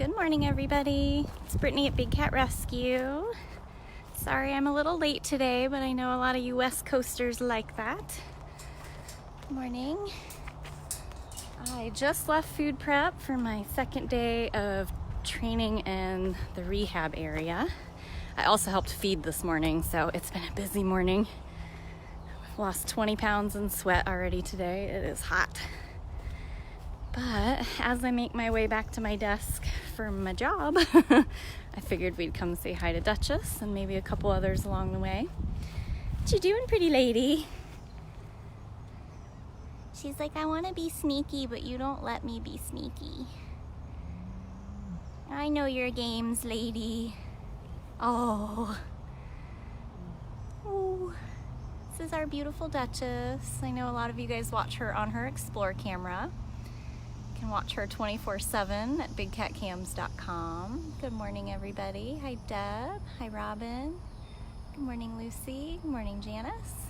Good morning, everybody. It's Brittany at Big Cat Rescue. Sorry I'm a little late today, but I know a lot of you West Coasters like that. Good morning. I just left food prep for my second day of training in the rehab area. I also helped feed this morning, so it's been a busy morning. I've lost 20 pounds in sweat already today. It is hot. But as I make my way back to my desk for my job, I figured we'd come say hi to Dutchess and maybe a couple others along the way. What you doing, pretty lady? She's like, I want to be sneaky, but you don't let me be sneaky. I know your games, lady. Oh. Oh. This is our beautiful Duchess. I know a lot of you guys watch her on her Explore camera. You can watch her 24/7 at bigcatcams.com. Good morning, everybody. Hi, Deb. Hi, Robin. Good morning, Lucy. Good morning, Janice.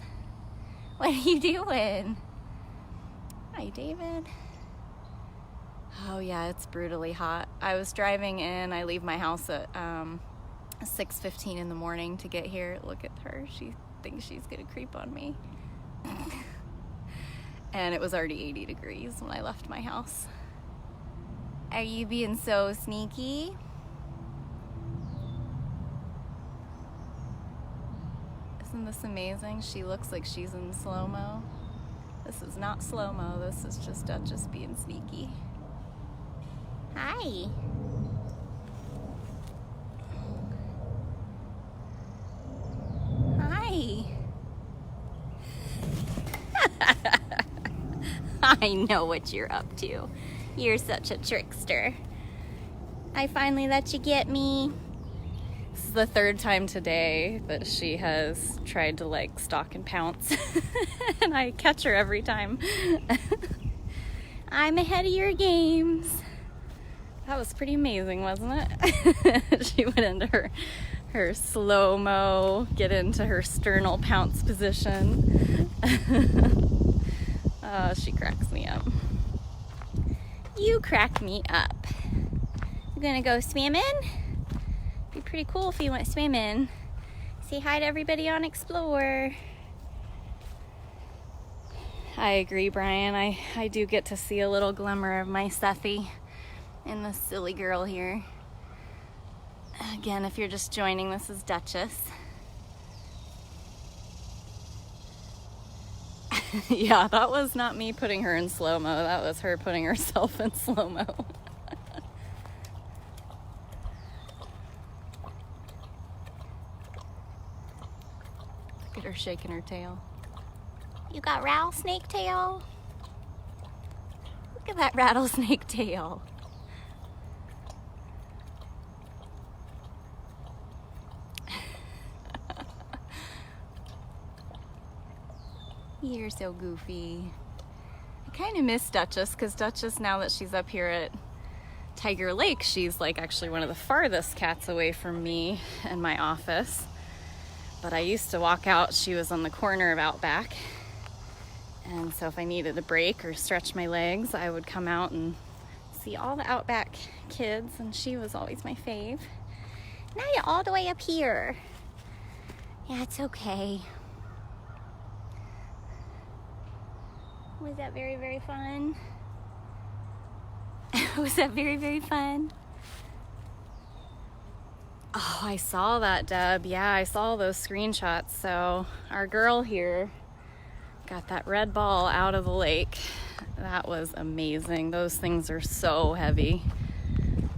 What are you doing? Hi, David. Oh, yeah, it's brutally hot. I was driving in. I leave my house at 6:15 in the morning to get here. Look at her. She thinks she's going to creep on me. And it was already 80 degrees when I left my house. Are you being so sneaky? Isn't this amazing? She looks like she's in slow-mo. This is not slow-mo. This is just Dutchess being sneaky. Hi. Hi. I know what you're up to. You're such a trickster. I finally let you get me. This is the third time today that she has tried to like stalk and pounce. And I catch her every time. I'm ahead of your games. That was pretty amazing, wasn't it? She went into her slow-mo, get into her sternal pounce position. Oh, she cracks me up. You crack me up. You gonna go swimming? Be pretty cool if you went swimming. Say hi to everybody on Explore. I agree, Brian. I do get to see a little glimmer of my Seffi in this silly girl here. Again, if you're just joining, this is Dutchess. Yeah, that was not me putting her in slow-mo. That was her putting herself in slow-mo. Look at her shaking her tail. You got rattlesnake tail? Look at that rattlesnake tail. You're so goofy. I kind of miss Dutchess because Dutchess, now that she's up here at Tiger Lake, she's like actually one of the farthest cats away from me and my office. But I used to walk out, she was on the corner of Outback. And so if I needed a break or stretch my legs, I would come out and see all the Outback kids, and she was always my fave. Now you're all the way up here. Yeah, it's okay. Was that very, very fun? Was that very, very fun? Oh, I saw that, Deb. Yeah, I saw those screenshots. So our girl here got that red ball out of the lake. That was amazing. Those things are so heavy.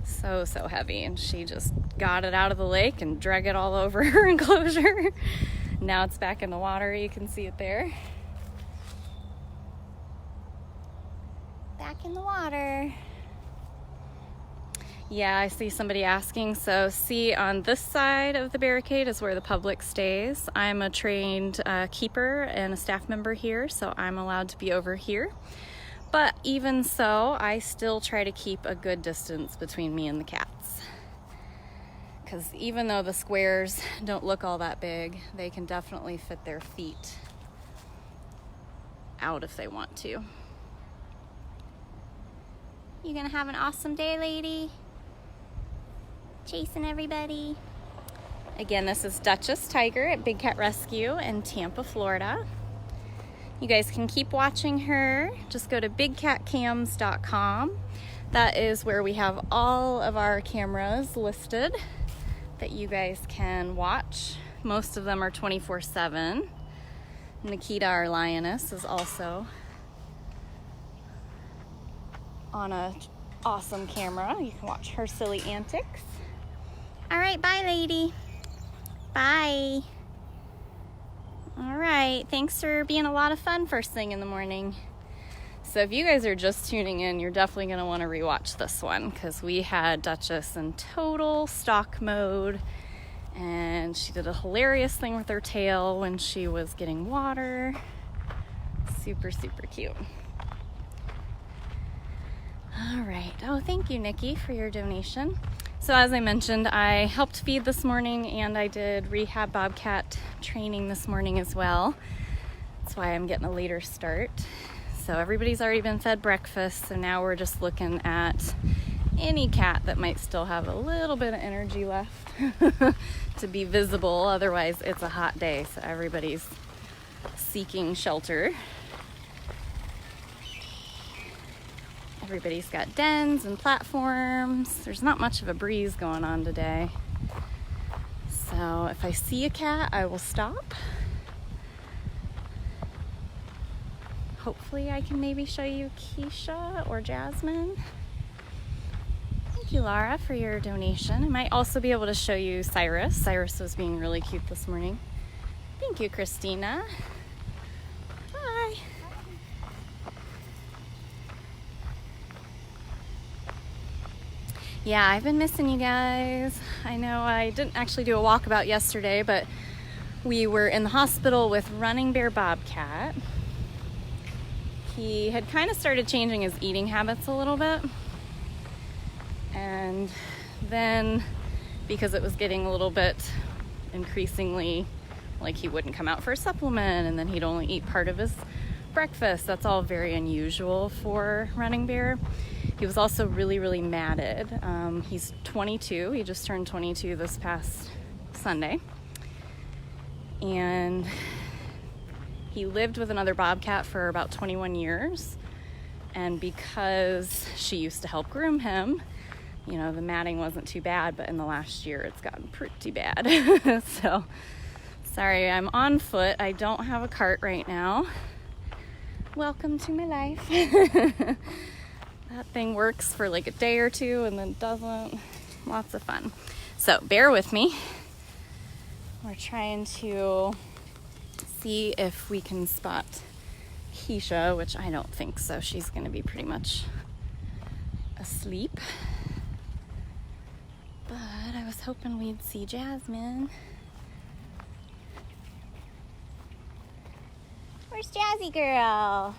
So heavy. And she just got it out of the lake and dragged it all over her enclosure. Now it's back in the water. You can see it there. Back in the water. Yeah, I see somebody asking. So see, on this side of the barricade is where the public stays. I'm a trained keeper and a staff member here, so I'm allowed to be over here. But even so, I still try to keep a good distance between me and the cats. Because even though the squares don't look all that big, they can definitely fit their feet out if they want to. You gonna have an awesome day, lady? chasing everybody. Again, this is Dutchess Tiger at Big Cat Rescue in Tampa, Florida. You guys can keep watching her. Just go to bigcatcams.com. That is where we have all of our cameras listed that you guys can watch. Most of them are 24/7. Nikita, our lioness, is also on a awesome camera. You can watch her silly antics. All right, bye, lady. Bye. All right, thanks for being a lot of fun first thing in the morning. So if you guys are just tuning in, you're definitely going to want to rewatch this one because we had Duchess in total stock mode, and she did a hilarious thing with her tail when she was getting water. Super, super cute. All right. Oh, thank you, Nikki, for your donation. So as I mentioned, I helped feed this morning and I did rehab bobcat training this morning as well. That's why I'm getting a later start. So everybody's already been fed breakfast, so now we're just looking at any cat that might still have a little bit of energy left to be visible. Otherwise, it's a hot day, so everybody's seeking shelter. Everybody's got dens and platforms. There's not much of a breeze going on today. So if I see a cat, I will stop. Hopefully I can maybe show you Keisha or Jasmine. Thank you, Laura, for your donation. I might also be able to show you Cyrus. Cyrus was being really cute this morning. Thank you, Christina. Bye. Yeah, I've been missing you guys. I know I didn't actually do a walkabout yesterday, but we were in the hospital with Running Bear Bobcat. He had kind of started changing his eating habits a little bit. And then because it was getting a little bit increasingly like he wouldn't come out for a supplement and then he'd only eat part of his breakfast. That's all very unusual for Running Bear. He was also really, really matted. He's 22. He just turned 22 this past Sunday. And he lived with another bobcat for about 21 years. And because she used to help groom him, you know, the matting wasn't too bad, but in the last year it's gotten pretty bad. So, sorry, I'm on foot. I don't have a cart right now. Welcome to my life. That thing works for like a day or two and then doesn't. Lots of fun. So bear with me. We're trying to see if we can spot Keisha, which I don't think so. She's going to be pretty much asleep. But I was hoping we'd see Jasmine. Where's Jazzy girl?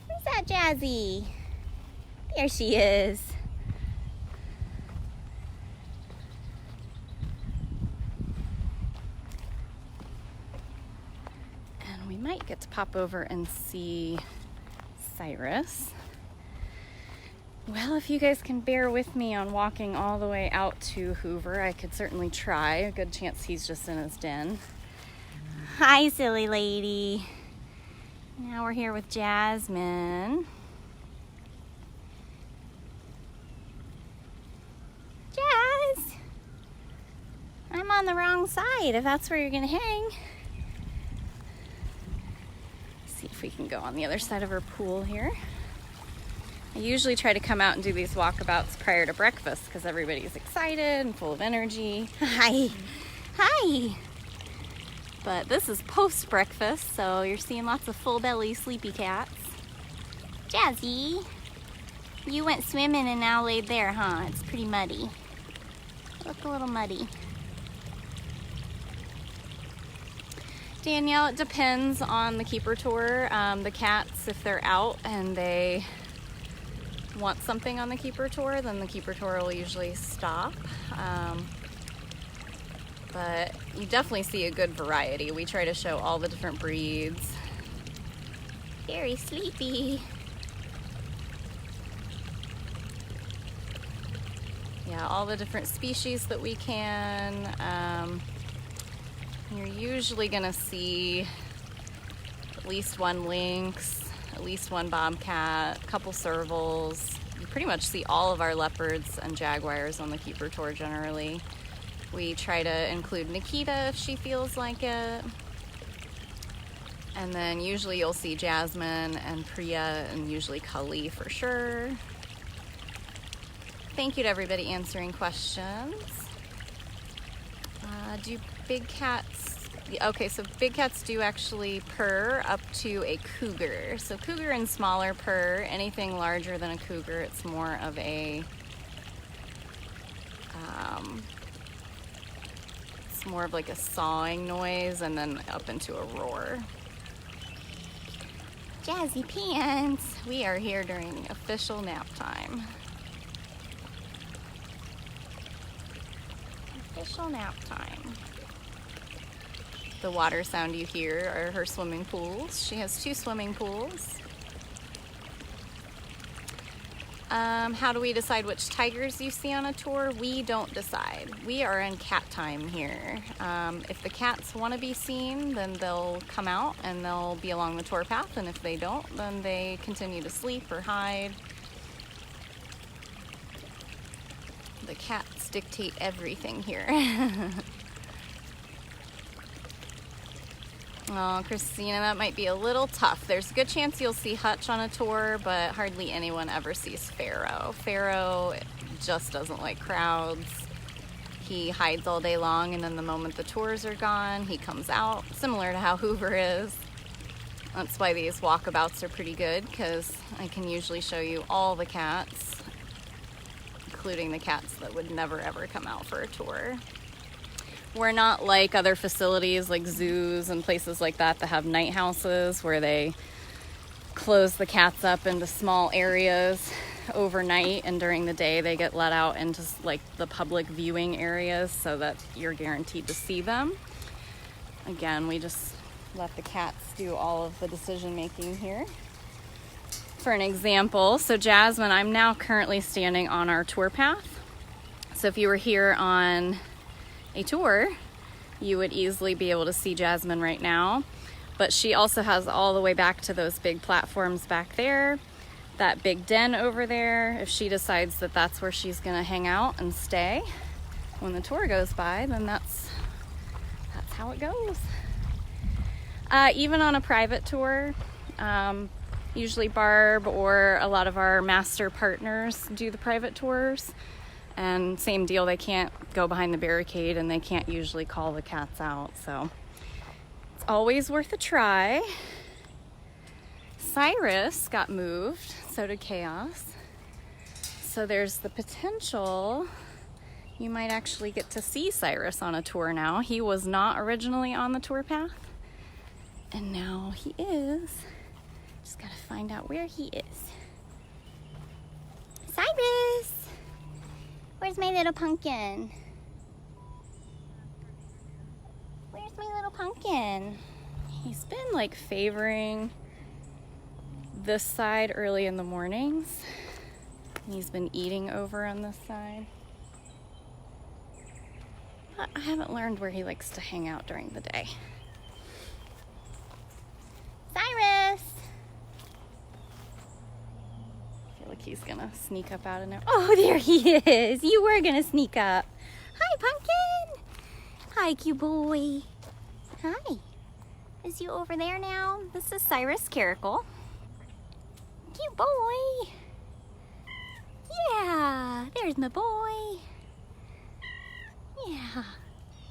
Where's that Jazzy? There she is. And we might get to pop over and see Cyrus. Well, if you guys can bear with me on walking all the way out to Hoover, I could certainly try. A good chance he's just in his den. Hi, silly lady. Now we're here with Jasmine. Jazz! I'm on the wrong side, if that's where you're gonna hang. See if we can go on the other side of her pool here. I usually try to come out and do these walkabouts prior to breakfast because everybody's excited and full of energy. Hi. Hi. But this is post-breakfast, so you're seeing lots of full-belly sleepy cats. Jazzy, you went swimming and now laid there, huh? It's pretty muddy. Look a little muddy. Danielle, it depends on the keeper tour. The cats, if they're out and they want something on the keeper tour, then the keeper tour will usually stop. But you definitely see a good variety. We try to show all the different breeds. Very sleepy. yeah, all the different species that we can. You're usually gonna see at least one lynx, at least one bobcat, a couple servals. You pretty much see all of our leopards and jaguars on the Keeper tour generally. We try to include Nikita if she feels like it. And then usually you'll see Jasmine and Priya and usually Kali for sure. Thank you to everybody answering questions. Do big cats, okay, so big cats do actually purr up to a cougar. So cougar and smaller purr. Anything larger than a cougar, it's more of a, it's more of like a sawing noise and then up into a roar. Jazzy pants, we are here during official nap time. Official nap time. The water sound you hear are her swimming pools. She has 2 swimming pools. How do we decide which tigers you see on a tour? We don't decide. We are in cat time here. If the cats want to be seen, then they'll come out and they'll be along the tour path, and if they don't, then they continue to sleep or hide. The cats dictate everything here. Oh, Christina, that might be a little tough. There's a good chance you'll see Hutch on a tour, but hardly anyone ever sees Pharaoh. Pharaoh just doesn't like crowds. He hides all day long, and then the moment the tours are gone, he comes out, similar to how Hoover is. That's why these walkabouts are pretty good, because I can usually show you all the cats, including the cats that would never ever come out for a tour. We're not like other facilities like zoos and places like that that have night houses where they close the cats up into small areas overnight, and during the day they get let out into like the public viewing areas so that you're guaranteed to see them. Again, we just let the cats do all of the decision making here. For an example, so Jasmine, I'm now currently standing on our tour path. So if you were here on a tour, you would easily be able to see Jasmine right now, but she also has all the way back to those big platforms back there, that big den over there. If she decides that that's where she's gonna hang out and stay when the tour goes by, then that's how it goes. Even on a private tour, usually Barb or a lot of our master partners do the private tours. And same deal, they can't go behind the barricade and they can't usually call the cats out. So it's always worth a try. Cyrus got moved, so did Chaos. So there's the potential you might actually get to see Cyrus on a tour now. He was not originally on the tour path, and now he is. Just gotta find out where he is. Cyrus! Where's my little pumpkin? Where's my little pumpkin? He's been like favoring this side early in the mornings. He's been eating over on this side. But I haven't learned where he likes to hang out during the day. Cyrus! Like he's gonna sneak up out of there. Oh, there he is. You were gonna sneak up. Hi, pumpkin. Hi, cute boy. Hi. Is you over there now? This is Cyrus Caracal. Cute boy. Yeah, there's my boy. Yeah.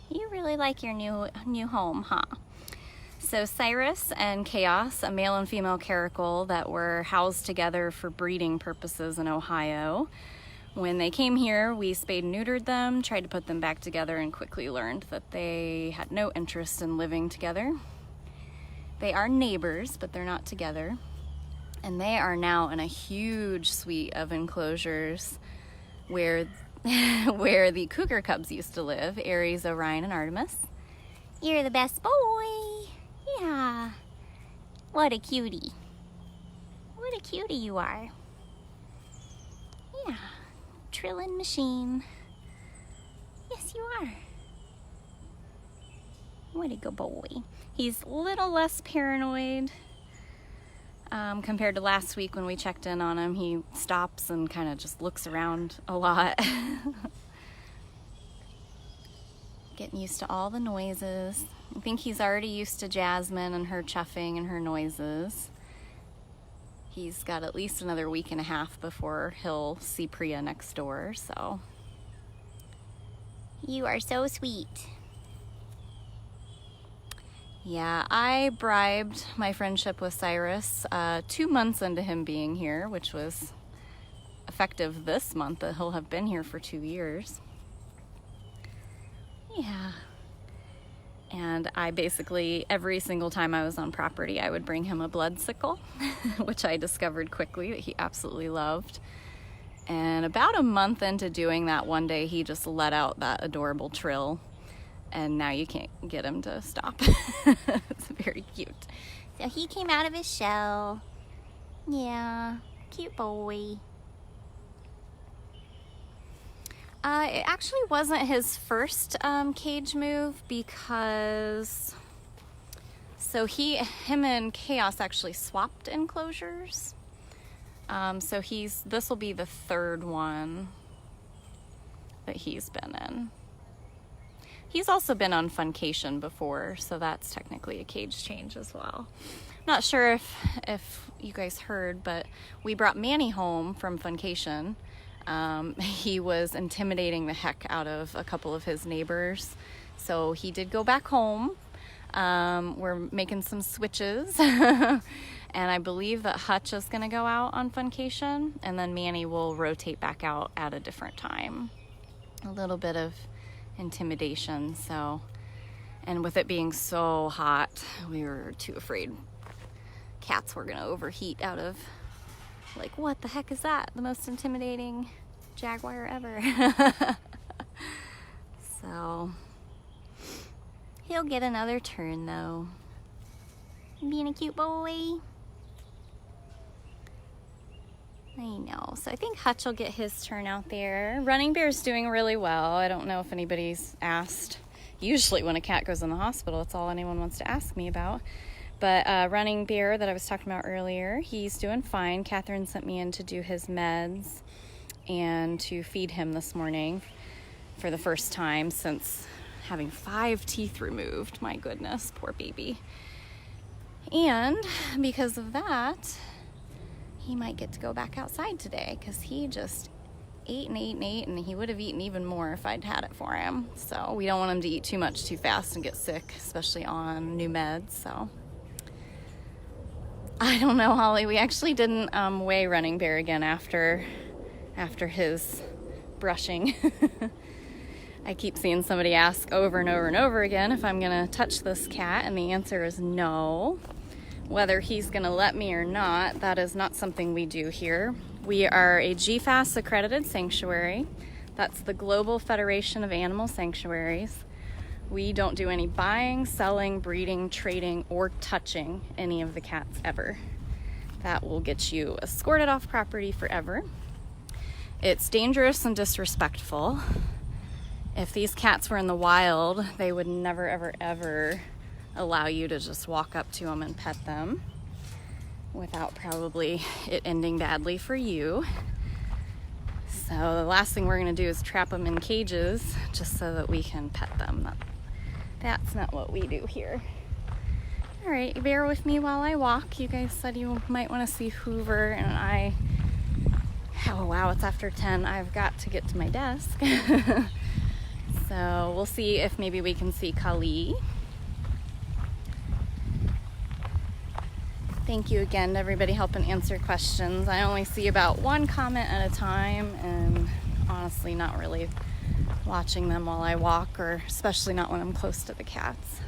You really like your new home, huh? So Cyrus and Chaos, a male and female caracal that were housed together for breeding purposes in Ohio. When they came here, we spayed and neutered them, tried to put them back together, and quickly learned that they had no interest in living together. They are neighbors, but they're not together. And they are now in a huge suite of enclosures where, where the cougar cubs used to live, Aries, Orion, and Artemis. You're the best boy. Yeah. What a cutie. What a cutie you are. Yeah. trilling machine. Yes, you are. Way to go, boy. He's a little less paranoid compared to last week when we checked in on him. He stops and kind of just looks around a lot. Getting used to all the noises. I think he's already used to Jasmine and her chuffing and her noises. He's got at least another week and a half before he'll see Priya next door, so. You are so sweet. Yeah, I bribed my friendship with Cyrus 2 months into him being here, which was effective this month, that he'll have been here for 2 years. Yeah. And I basically, every single time I was on property, I would bring him a blood sickle, which I discovered quickly that he absolutely loved. And about a month into doing that, one day he just let out that adorable trill. And now you can't get him to stop. It's very cute. So he came out of his shell. Yeah, cute boy. It actually wasn't his first cage move because, so him and Chaos actually swapped enclosures. So this will be the third one that he's been in. He's also been on Funcation before, so that's technically a cage change as well. Not sure if you guys heard, but we brought Manny home from Funcation. He was intimidating the heck out of a couple of his neighbors, so he did go back home. We're making some switches, and I believe that Hutch is going to go out on Funcation, and then Manny will rotate back out at a different time. A little bit of intimidation, so, and with it being so hot, we were too afraid cats were gonna overheat out of, like, what the heck is that? The most intimidating Jaguar ever. So he'll get another turn though. Being a cute boy. I know. So I think Hutch will get his turn out there. Running Bear's doing really well. I don't know if anybody's asked. Usually when a cat goes in the hospital, it's all anyone wants to ask me about. But Running Bear that I was talking about earlier, he's doing fine. Catherine sent me in to do his meds and to feed him this morning for the first time since having 5 teeth removed. My goodness, poor baby. And because of that, he might get to go back outside today because he just ate and ate and ate, and he would have eaten even more if I'd had it for him. So we don't want him to eat too much too fast and get sick, especially on new meds. So I don't know, Holly. We actually didn't weigh Running Bear again after his brushing. I keep seeing somebody ask over and over and over again if I'm gonna touch this cat, and the answer is no. Whether he's gonna let me or not, that is not something we do here. We are a GFAS accredited sanctuary. That's the Global Federation of Animal Sanctuaries. We don't do any buying, selling, breeding, trading, or touching any of the cats ever. That will get you escorted off property forever. It's dangerous and disrespectful. If these cats were in the wild, they would never, ever, ever allow you to just walk up to them and pet them without probably it ending badly for you. So the last thing we're going to do is trap them in cages just so that we can pet them. That's not what we do here. All right, bear with me while I walk. You guys said you might want to see Hoover, and oh wow, it's after 10. I've got to get to my desk. So we'll see if maybe we can see Kali. Thank you again to everybody helping answer questions. I only see about 1 comment at a time, and honestly not really watching them while I walk, or especially not when I'm close to the cats.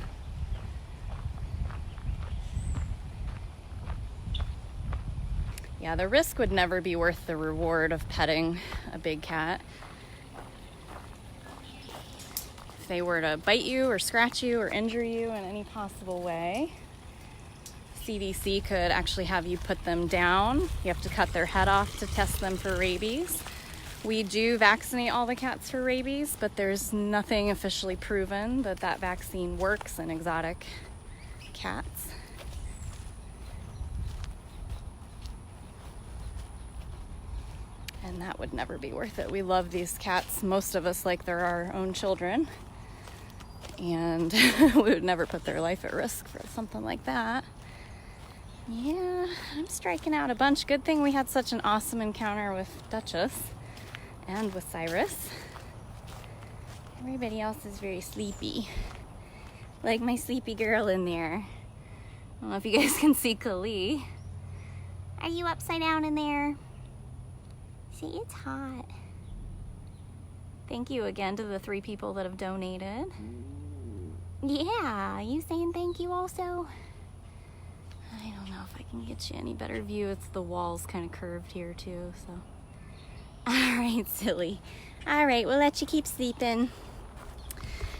Yeah, the risk would never be worth the reward of petting a big cat. If they were to bite you or scratch you or injure you in any possible way, CDC could actually have you put them down. You have to cut their head off to test them for rabies. We do vaccinate all the cats for rabies, but there's nothing officially proven that that vaccine works in exotic cats. And that would never be worth it. We love these cats, most of us, like they're our own children. And we would never put their life at risk for something like that. Yeah, I'm striking out a bunch. Good thing we had such an awesome encounter with Dutchess and with Cyrus. Everybody else is very sleepy. Like my sleepy girl in there. I don't know if you guys can see Kali. Are you upside down in there? See, it's hot. Thank you again to the 3 people that have donated. Yeah, you saying thank you also? I don't know if I can get you any better view. It's the walls kind of curved here too, so. All right, silly. All right, we'll let you keep sleeping.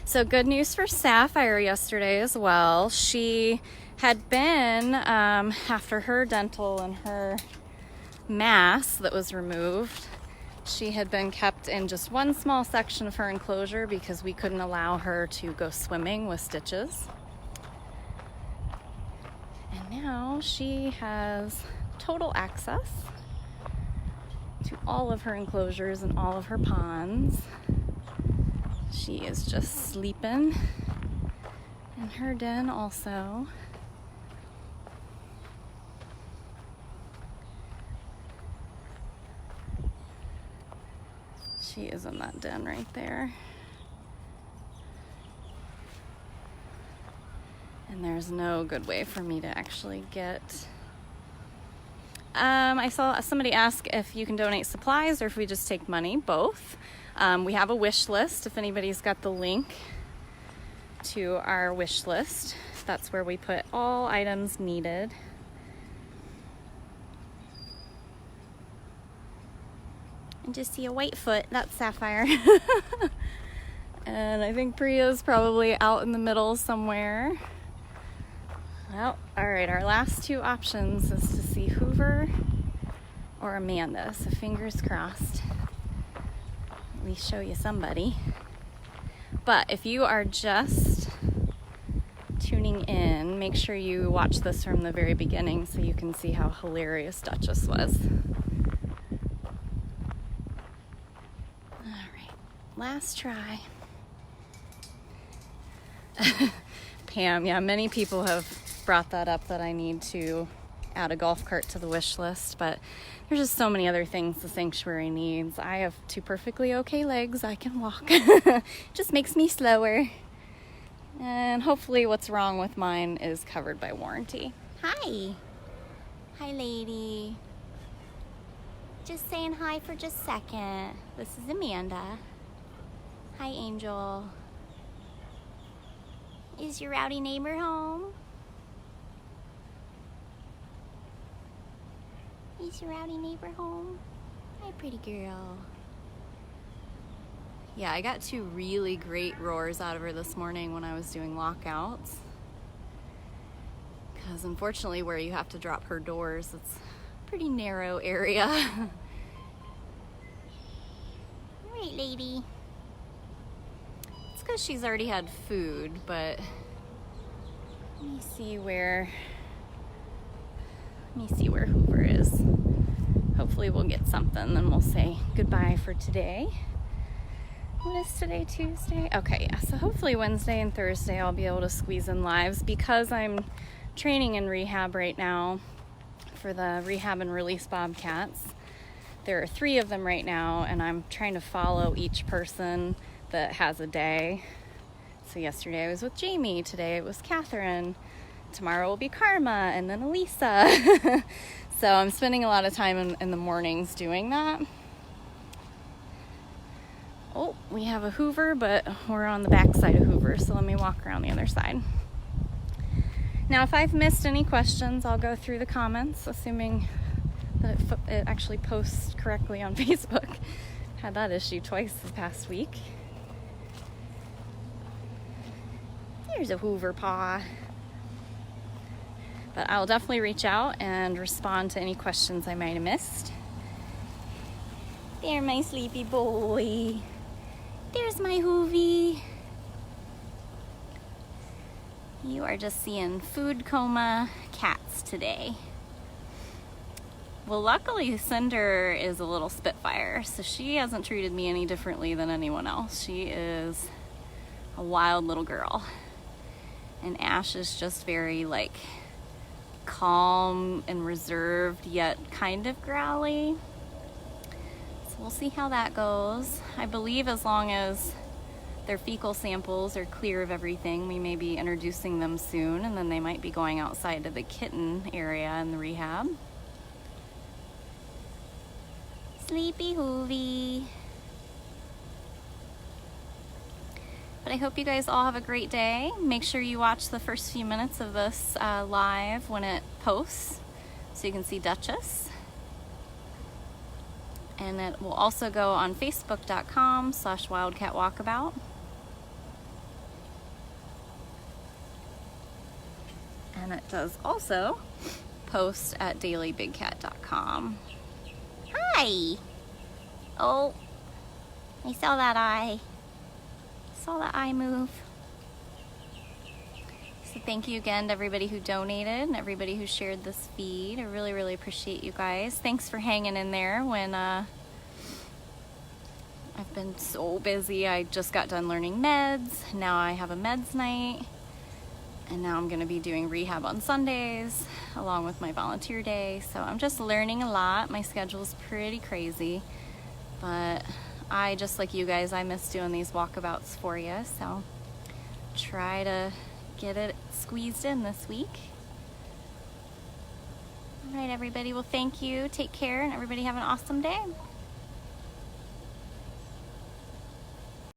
So good news for Sapphire yesterday as well. She had been, after her dental and her mass that was removed, she had been kept in just one small section of her enclosure because we couldn't allow her to go swimming with stitches. And now she has total access to all of her enclosures and all of her ponds. She is just sleeping in her den also. She is in that den right there. And there's no good way for me to actually get... I saw somebody ask if you can donate supplies or if we just take money. Both. We have a wish list. If anybody's got the link to our wish list, that's where we put all items needed. And just see a white foot. That's Sapphire. And I think Priya's probably out in the middle somewhere. Well, all right, our last 2 options is to see Hoover or Amanda, so fingers crossed. At least show you somebody. But if you are just tuning in, make sure you watch this from the very beginning so you can see how hilarious Dutchess was. All right, last try. Pam, yeah, many people have brought that up, that I need to add a golf cart to the wish list, but there's just so many other things the sanctuary needs. I have 2 perfectly okay legs. I can walk. Just makes me slower. And hopefully what's wrong with mine is covered by warranty. Hi. Hi, lady. Just saying hi for just a second. This is Amanda. Hi, Angel. Is your rowdy neighbor home? Is your rowdy neighbor home? Hi, pretty girl. Yeah, I got 2 really great roars out of her this morning when I was doing lockouts. Because unfortunately where you have to drop her doors, it's a pretty narrow area. All right, lady. It's because she's already had food, but let me see where Hoover is. Hopefully we'll get something, then we'll say goodbye for today. What is today, Tuesday? Okay, yeah, so hopefully Wednesday and Thursday I'll be able to squeeze in lives because I'm training in rehab right now for the rehab and release Bobcats. There are 3 of them right now, and I'm trying to follow each person that has a day. So yesterday I was with Jamie, today it was Catherine, tomorrow will be Karma, and then Elisa. So I'm spending a lot of time in the mornings doing that. Oh, we have a Hoover, but we're on the back side of Hoover, so let me walk around the other side. Now, if I've missed any questions, I'll go through the comments, assuming that it actually posts correctly on Facebook. Had that issue twice this past week. There's a Hoover paw. But I'll definitely reach out and respond to any questions I might have missed. There, my sleepy boy. There's my Hoovie. You are just seeing food coma cats today. Well, luckily Cinder is a little spitfire, so she hasn't treated me any differently than anyone else. She is a wild little girl. And Ash is just very like calm and reserved, yet kind of growly. So we'll see how that goes. I believe as long as their fecal samples are clear of everything, we may be introducing them soon, and then they might be going outside to the kitten area in the rehab. Sleepy Hoovie. But I hope you guys all have a great day. Make sure you watch the first few minutes of this live when it posts so you can see Duchess. And it will also go on facebook.com/wildcatwalkabout. And it does also post at dailybigcat.com. Hi! Oh, I saw that eye. Saw that eye move. So thank you again to everybody who donated and everybody who shared this feed. I really, really appreciate you guys. Thanks for hanging in there when I've been so busy. I just got done learning meds. Now I have a meds night. And now I'm going to be doing rehab on Sundays along with my volunteer day. So I'm just learning a lot. My schedule's pretty crazy. But I, just like you guys, I miss doing these walkabouts for you. So try to get it squeezed in this week. All right, everybody. Well, thank you. Take care, and everybody have an awesome day.